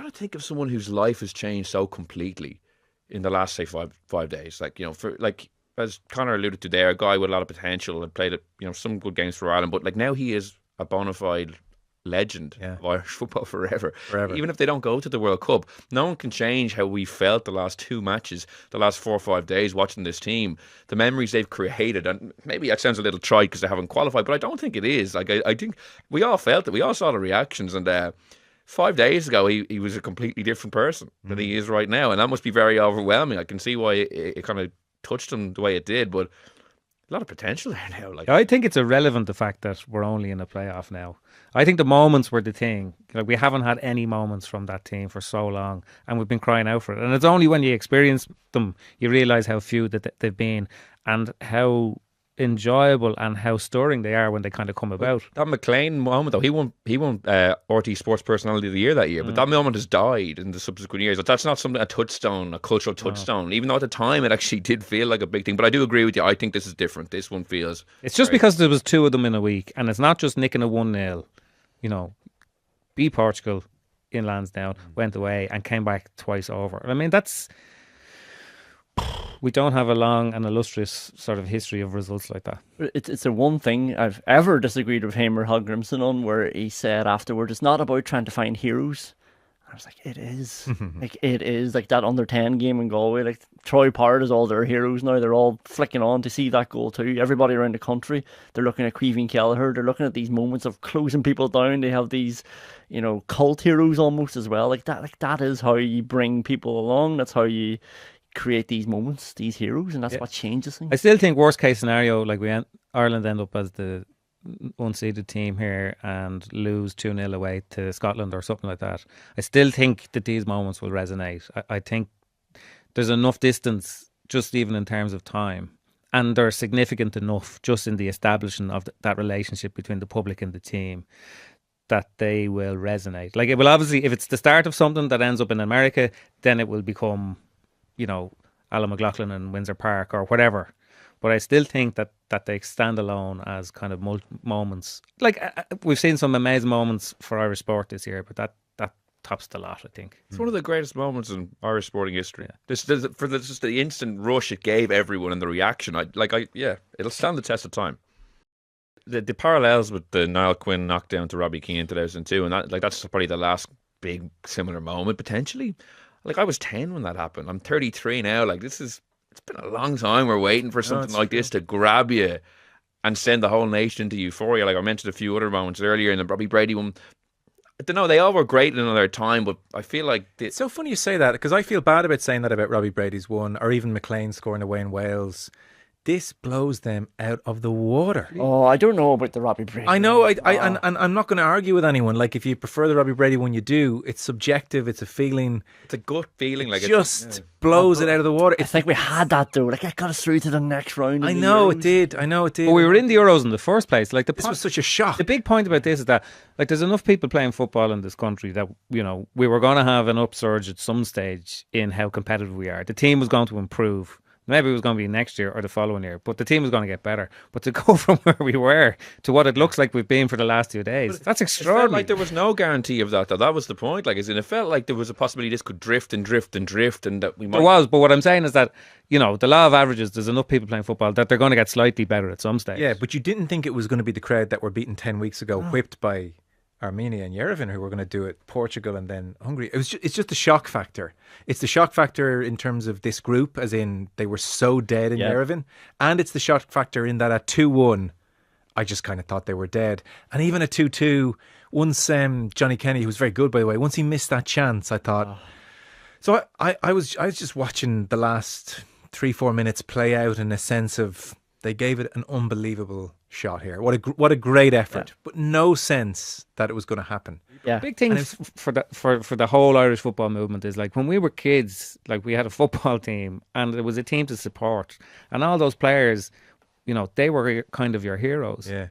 trying to think of someone whose life has changed so completely in the last, say, five days. Like, for like, as Conor alluded to there, a guy with a lot of potential and played, some good games for Ireland, but like now he is a bona fide legend of Irish football forever. Even if they don't go to the World Cup, no one can change how we felt the last two matches, the last 4 or 5 days watching this team, the memories they've created. And maybe that sounds a little trite because they haven't qualified, but I don't think it is. Like, I think we all felt it. We all saw the reactions. And 5 days ago, he was a completely different person than he is right now. And that must be very overwhelming. I can see why it kind of touched him the way it did, but a lot of potential there now. Like, I think it's irrelevant, the fact that we're only in a playoff now. I think the moments were the thing. Like, we haven't had any moments from that team for so long, and we've been crying out for it. And it's only when you experience them you realise how few that they've been, and how enjoyable and how stirring they are when they kind of come about. That McLean moment, though, he won RT Sports Personality of the Year that year, but that moment has died in the subsequent years. But that's not a touchstone, a cultural touchstone, even though at the time it actually did feel like a big thing. But I do agree with you. I think this is different. This one feels... It's just because there was two of them in a week, and it's not just nicking a 1-0. Beat Portugal in Lansdowne, went away and came back twice over. I mean, that's... We don't have a long and illustrious sort of history of results like that. It's the one thing I've ever disagreed with Hamer Hallgrimsson on, where he said afterwards, it's not about trying to find heroes. I was like, it is. It is. Like that under-10 game in Galway. Like, Troy Parrott is all their heroes now. They're all flicking on to see that goal too. Everybody around the country, they're looking at Caoimhín Kelleher. They're looking at these moments of closing people down. They have these, cult heroes almost as well. Like that is how you bring people along. That's how you create these moments, these heroes, and that's what changes things. I still think worst case scenario, like Ireland end up as the unseeded team here and lose 2-0 away to Scotland or something like that. I still think that these moments will resonate. I think there's enough distance, just even in terms of time, and they're significant enough just in the establishing of that relationship between the public and the team, that they will resonate. Like, it will obviously, if it's the start of something that ends up in America, then it will become, Alan McLaughlin and Windsor Park or whatever. But I still think that they stand alone as kind of moments. Like, we've seen some amazing moments for Irish sport this year, but that tops the lot, I think. It's one of the greatest moments in Irish sporting history. Just the instant rush it gave everyone and the reaction. It'll stand the test of time. The parallels with the Niall Quinn knockdown to Robbie Keane in 2002, and that's probably the last big similar moment potentially. Like, I was 10 when that happened. I'm 33 now. Like, it's been a long time. We're waiting for something like this to grab you and send the whole nation into euphoria. Like I mentioned a few other moments earlier in the Robbie Brady one. I don't know, they all were great in their time, but I feel like... It's so funny you say that, because I feel bad about saying that about Robbie Brady's one, or even McLean scoring away in Wales. This blows them out of the water. Oh, I don't know about the Robbie Brady. I know, and I'm not going to argue with anyone. Like, if you prefer the Robbie Brady one, you do. It's subjective. It's a feeling. It's a gut feeling. Like, it just blows it out of the water. I think we had that though. Like, it got us through to the next round. I know it did. But we were in the Euros in the first place. Like, this was such a shock. The big point about this is that, like, there's enough people playing football in this country that, we were going to have an upsurge at some stage in how competitive we are. The team was going to improve. Maybe it was going to be next year or the following year, but the team was going to get better. But to go from where we were to what it looks like we've been for the last 2 days, that's extraordinary. It felt like there was no guarantee of that, though. That was the point. Like, it felt like there was a possibility this could drift and drift and drift, and that we might... There was, but what I'm saying is that, the law of averages, there's enough people playing football that they're going to get slightly better at some stage. Yeah, but you didn't think it was going to be the crowd that were beaten 10 weeks ago, whipped by Armenia and Yerevan, who were going to do it, Portugal and then Hungary. It's just the shock factor. It's the shock factor in terms of this group, as in they were so dead in Yerevan, and it's the shock factor in that at 2-1, I just kind of thought they were dead. And even at 2-2, once Johnny Kenny, who was very good by the way, once he missed that chance, I thought. So I was just watching the last 3-4 minutes play out in a sense of they gave it an unbelievable shot here. What a great effort, but no sense that it was going to happen. Yeah, big thing for the whole Irish football movement is, like, when we were kids, like, we had a football team and there was a team to support, and all those players, they were kind of your heroes. Yeah.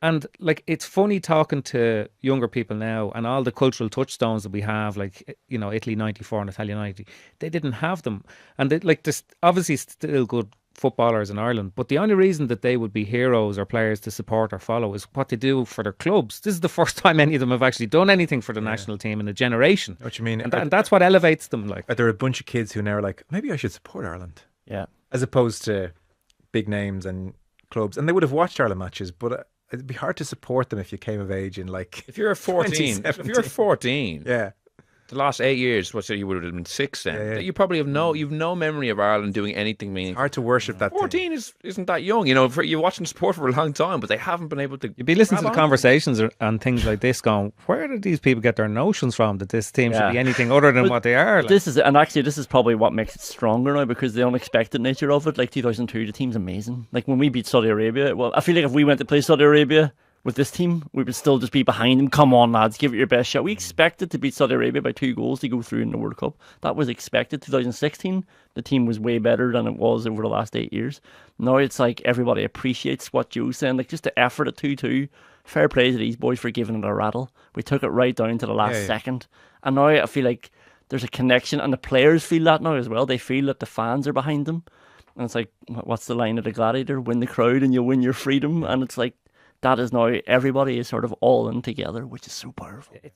And, like, it's funny talking to younger people now and all the cultural touchstones that we have, like, Italy 94 and Italia 90, they didn't have them. And there's obviously still good footballers in Ireland, but the only reason that they would be heroes or players to support or follow is what they do for their clubs. This is the first time any of them have actually done anything for the national team in a generation. What you mean? And that's what elevates them. Like, are there a bunch of kids who now are like, maybe I should support Ireland? Yeah. As opposed to big names and clubs. And they would have watched Ireland matches, but it'd be hard to support them if you came of age in like If you're 14, if you're 14, yeah. the last 8 years, so you would have been 6 then. Yeah. You probably have you've no memory of Ireland doing anything meaningful. Hard to worship that 14 isn't that young, you know. You're watching sport for a long time, but they haven't been able to. you'd be listening to grab the on. conversations and things like this, going, where did these people get their notions from that this team should be anything other than what they are? Like, This is probably what makes it stronger now, because the unexpected nature of it. Like 2002, the team's amazing. Like when we beat Saudi Arabia, well, I feel like if we went to play Saudi Arabia with this team, we would still just be behind them. Come on, lads, give it your best shot. We expected to beat Saudi Arabia by 2 goals to go through in the World Cup. That was expected. 2016, the team was way better than it was over the last 8 years. Now it's like everybody appreciates what Joe's saying. Like just the effort at 2-2. Fair play to these boys for giving it a rattle. We took it right down to the last second. And now I feel like there's a connection, and the players feel that now as well. They feel that the fans are behind them. And it's like, what's the line of the Gladiator? Win the crowd and you'll win your freedom. And it's like, that is now, everybody is sort of all in together, which is so powerful.